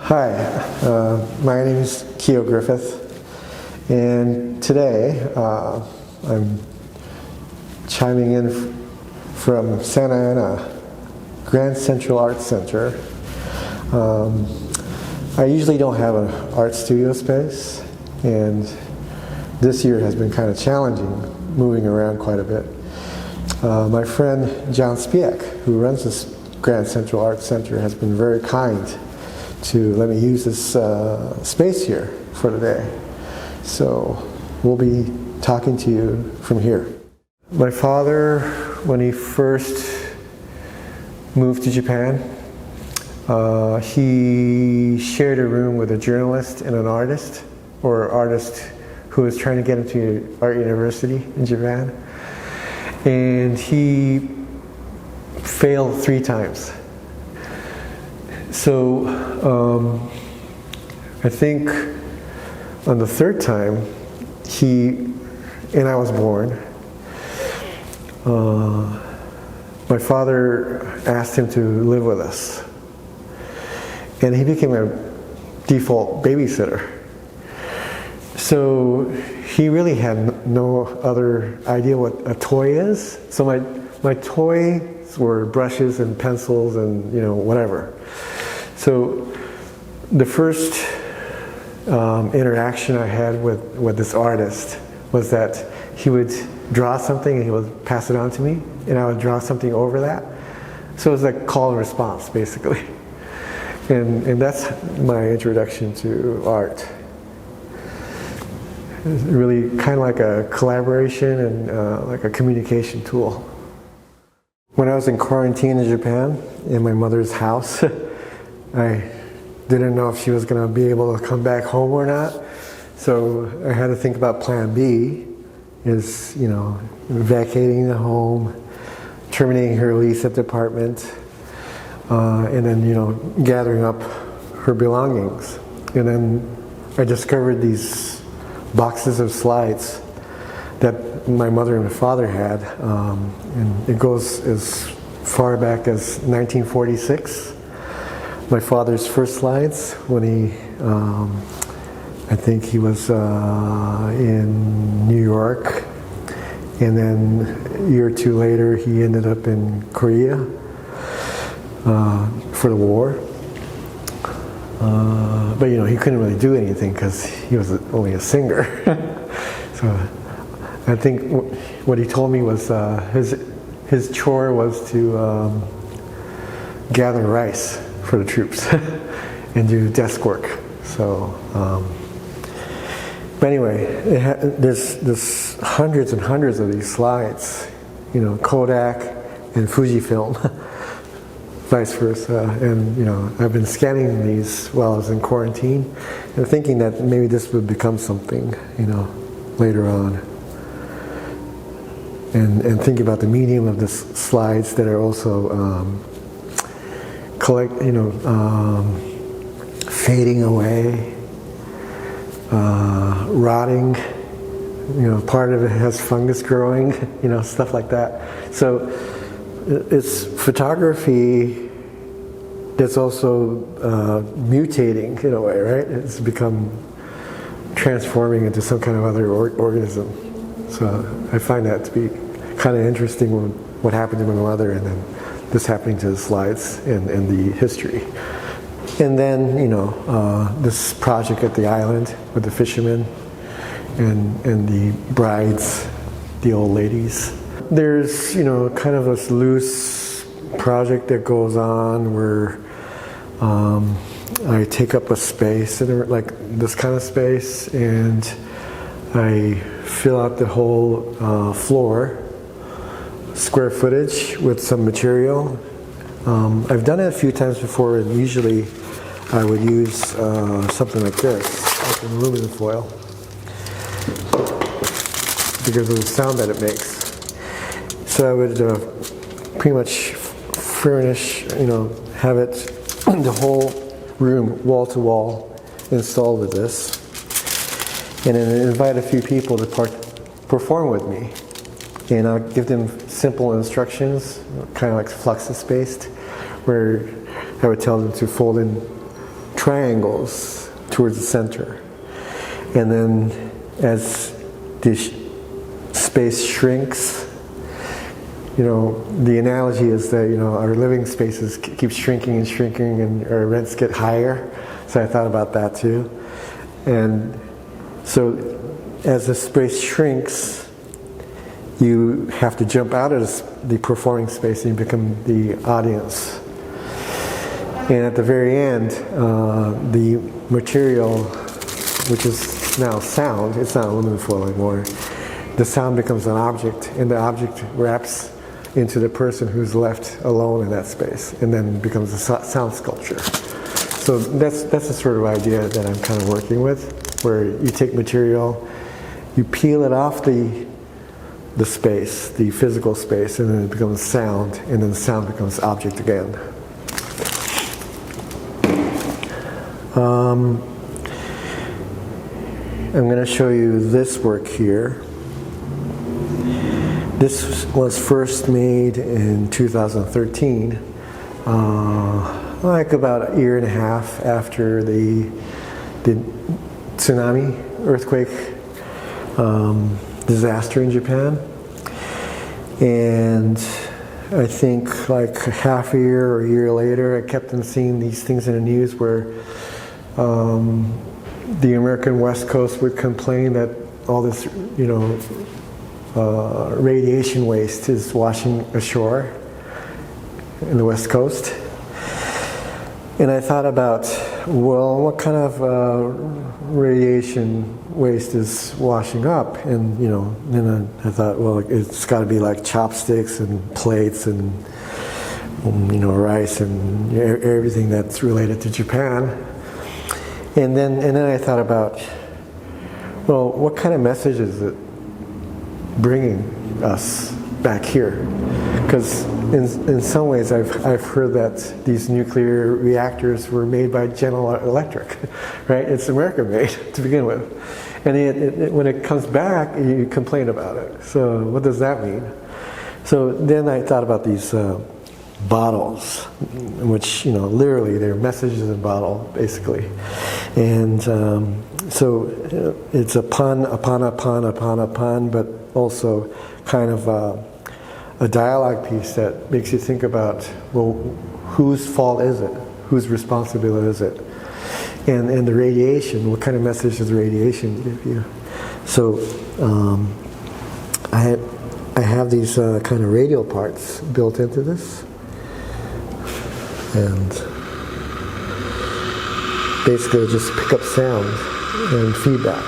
Hi, my name is Kio Griffith, and today I'm chiming in from Santa Ana Grand Central Art Center. I usually don't have an art studio space, and this year has been kind of challenging, moving around quite a bit. My friend John Spiek, who runs this Grand Central Art Center, has been very kind to let me use this space here for today. So we'll be talking to you from here. My father, when he first moved to Japan, he shared a room with a journalist and an artist, or artist who was trying to get into art university in Japan. And he failed 3 times. So I think on the 3rd time, I was born, my father asked him to live with us. And he became a default babysitter. So he really had no other idea what a toy is. So my toys were brushes and pencils and whatever. So the first interaction I had with this artist was that he would draw something and he would pass it on to me, and I would draw something over that. So it was like call and response, basically. And that's my introduction to art. It's really kind of like a collaboration and like a communication tool. When I was in quarantine in Japan, in my mother's house, I didn't know if she was going to be able to come back home or not. So I had to think about plan B, is, vacating the home, terminating her lease at the apartment, and then, gathering up her belongings. And then I discovered these boxes of slides that my mother and my father had, and it goes as far back as 1946. My father's first slides when he, I think he was in New York, and then a year or 2 later he ended up in Korea for the war. But he couldn't really do anything because he was only a singer. So I think what he told me was his chore was to gather rice for the troops and do desk work. So, but anyway, there's hundreds and hundreds of these slides, Kodak and Fujifilm, vice versa. And I've been scanning these while I was in quarantine, and thinking that maybe this would become something, later on. And thinking about the medium of the slides that are also fading away, rotting. Part of it has fungus growing. Stuff like that. So it's photography that's also mutating in a way, right? It's become transforming into some kind of other organism. So I find that to be kind of interesting, what happened to my mother, and then this happening to the slides and the history. And then, this project at the island with the fishermen and the brides, the old ladies. There's, kind of this loose project that goes on where I take up a space, like this kind of space, and I fill out the whole floor, square footage, with some material. I've done it a few times before, and usually I would use something like this, like an aluminum foil, because of the sound that it makes. So I would pretty much furnish, have it, the whole room, wall to wall, installed with this, and then invite a few people to perform with me. And I'll give them simple instructions, kind of like Fluxus based, where I would tell them to fold in triangles towards the center. And then as the space shrinks, the analogy is that, our living spaces keep shrinking and shrinking and our rents get higher. So I thought about that too. And so as the space shrinks, you have to jump out of the performing space and you become the audience. And at the very end, the material, which is now sound, it's not aluminum foil anymore, the sound becomes an object, and the object wraps into the person who's left alone in that space, and then becomes a sound sculpture. So that's the sort of idea that I'm kind of working with, where you take material, you peel it off the space, the physical space, and then it becomes sound, and then the sound becomes object again. I'm going to show you this work here. This was first made in 2013, like about a year and a half after the tsunami, earthquake disaster in Japan. And I think like half a year or a year later, I kept on seeing these things in the news where the American West Coast would complain that all this, radiation waste is washing ashore in the West Coast. And I thought about, well, what kind of radiation waste is washing up? And, then I thought, well, it's got to be like chopsticks and plates and, rice and everything that's related to Japan. And then I thought about, well, what kind of message is it bringing us back here? Because in some ways I've heard that these nuclear reactors were made by General Electric, right? It's American made to begin with. And when it comes back, you complain about it. So what does that mean? So then I thought about these bottles, which, literally they're messages in a bottle, basically. And so it's a pun upon a pun upon a pun, but also kind of a dialogue piece that makes you think about, well, whose fault is it? Whose responsibility is it? And the radiation, what kind of message does the radiation give you? So I have these kind of radial parts built into this. And basically just pick up sound and feedback.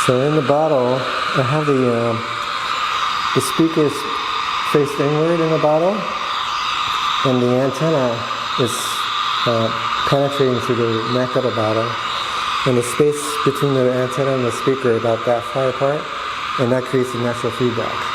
So in the bottle, I have the speakers faced inward in the bottle, and the antenna is penetrating through the neck of the bottle, and the space between the antenna and the speaker about that far apart, and that creates a natural feedback.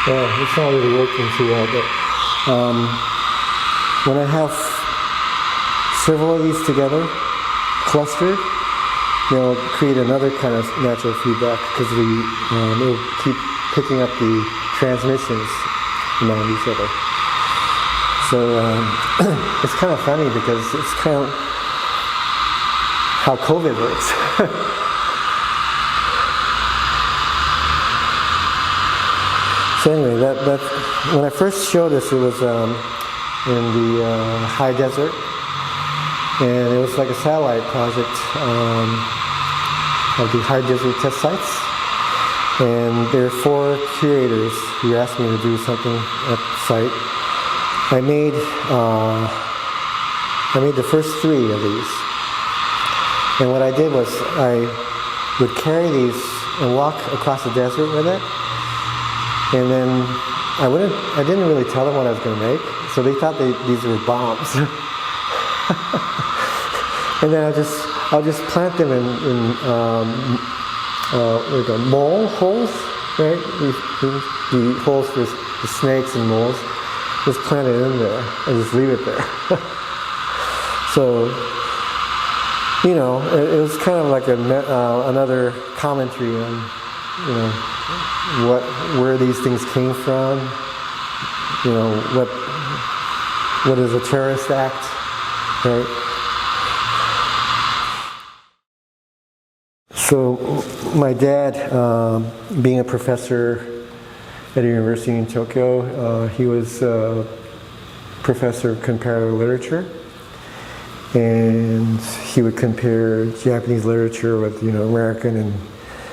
Well, it's not really working too well, but when I have several of these together, clustered, they'll create another kind of natural feedback because it'll keep picking up the transmissions among each other. So it's kind of funny because it's kind of how COVID works. So anyway, that when I first showed this, it was in the high desert, and it was like a satellite project of the high desert test sites. And there are 4 curators who asked me to do something at the site. I made the first 3 of these. And what I did was I would carry these and walk across the desert with it. And then I didn't really tell them what I was going to make. So they thought these were bombs. And then I'll just plant them in mole holes, right? The holes for the snakes and moles. Just plant it in there and just leave it there. So, you know, it was kind of like another commentary on, you know, where these things came from. You know, what is a terrorist act, right? So my dad, being a professor at a university in Tokyo, he was a professor of comparative literature, and he would compare Japanese literature with, you know, American and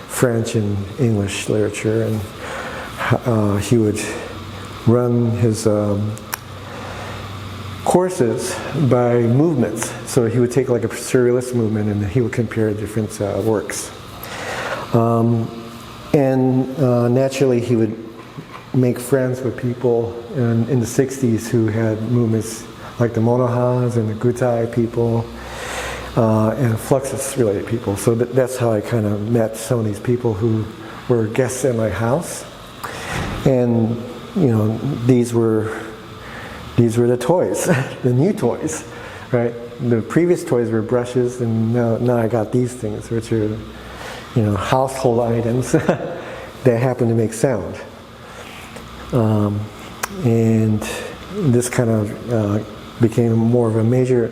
French and English literature, and he would run his courses by movements. So he would take like a surrealist movement and he would compare different works. Naturally he would make friends with people in the 60s who had movements like the Monohas and the Gutai people and Fluxus related people. So that's how I kind of met some of these people who were guests at my house. And you know, these were the toys, the new toys, right? The previous toys were brushes, and now I got these things, which are, you know, household items that happen to make sound. And this kind of became more of a major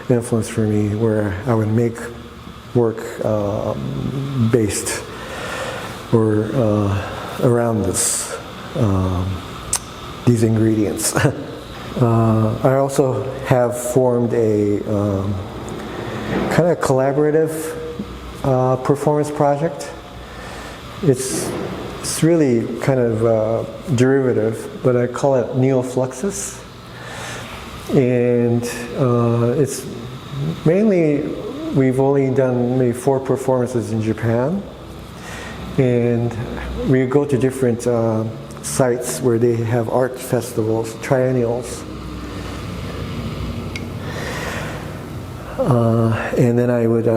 influence for me, where I would make work based or around these ingredients. I also have formed a kind of collaborative performance project. It's really kind of derivative, but I call it Neoflexis. And it's mainly, we've only done maybe 4 performances in Japan. And we go to different sites where they have art festivals, triennials. And then I would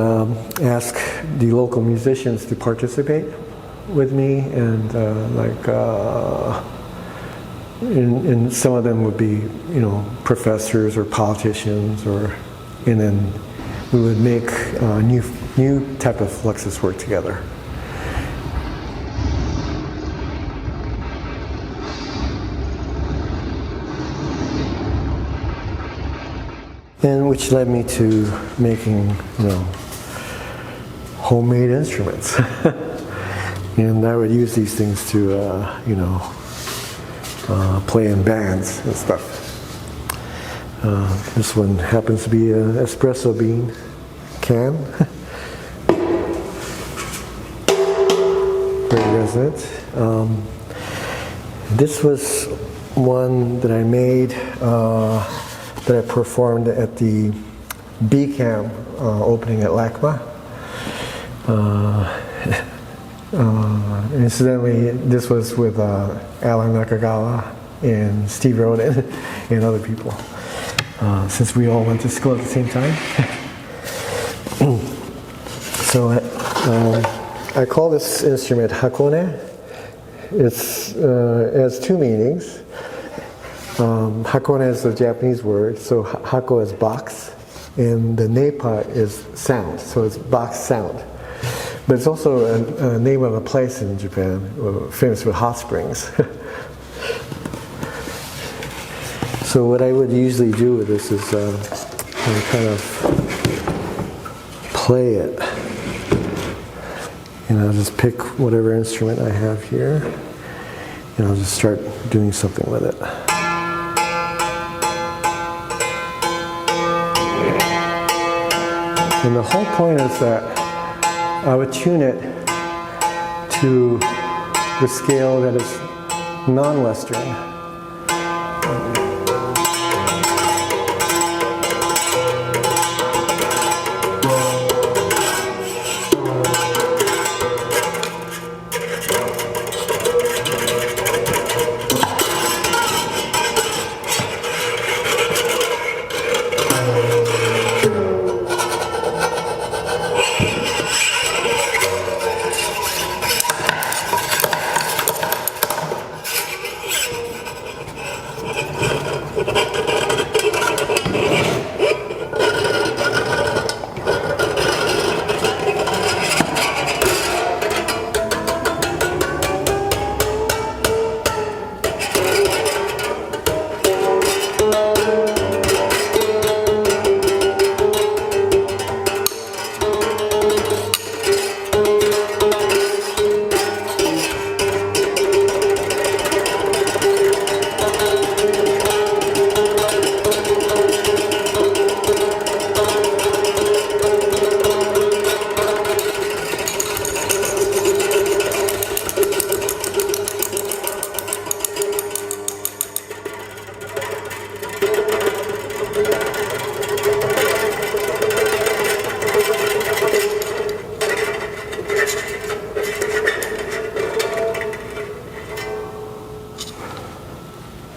ask the local musicians to participate with me, and and some of them would be, you know, professors or politicians, and then we would make new type of Fluxus work together. And which led me to making, you know, homemade instruments. And I would use these things to, you know, play in bands and stuff. This one happens to be an espresso bean can. Very resonant. This was one that I made that I performed at the B-Cam opening at LACMA. Incidentally, this was with Alan Nakagawa and Steve Roden and other people, since we all went to school at the same time. So I call this instrument Hakone. It has 2 meanings. Hakone is the Japanese word, so hako is box, and the nepa is sound, so it's box sound. But it's also a name of a place in Japan, famous for hot springs. So what I would usually do with this is kind of play it. And I'll just pick whatever instrument I have here, and I'll just start doing something with it. And the whole point is that I would tune it to the scale that is non-Western.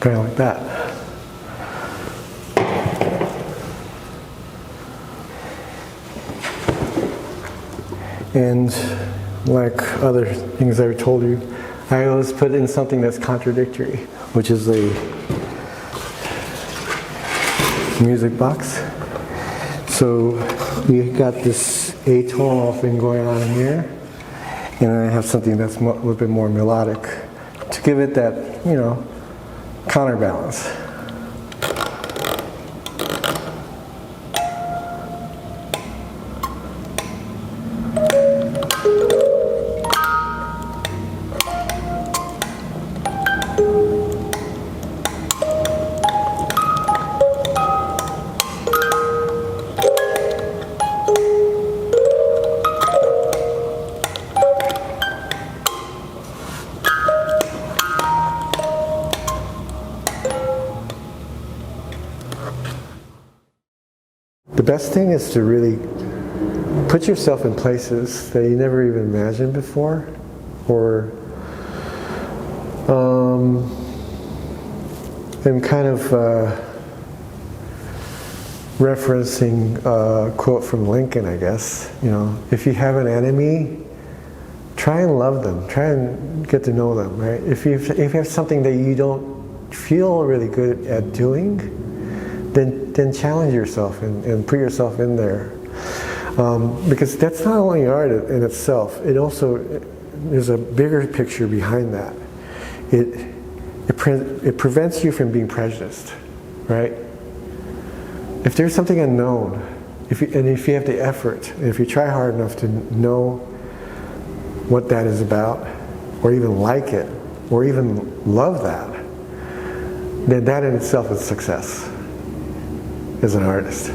Kind of like that. And like other things I've told you, I always put in something that's contradictory, which is a music box. So we got this atonal thing going on in here, and I have something that's a little bit more melodic to give it that, you know, counterbalance. The best thing is to really put yourself in places that you never even imagined before, or I'm kind of referencing a quote from Lincoln, I guess. You know, if you have an enemy, try and love them. Try and get to know them, right? If you have something that you don't feel really good at doing, then challenge yourself and put yourself in there. Because that's not only art in itself, it also, there's a bigger picture behind that. It prevents you from being prejudiced, right? If there's something unknown, if you have the effort, and if you try hard enough to know what that is about, or even like it, or even love that, then that in itself is success as an artist.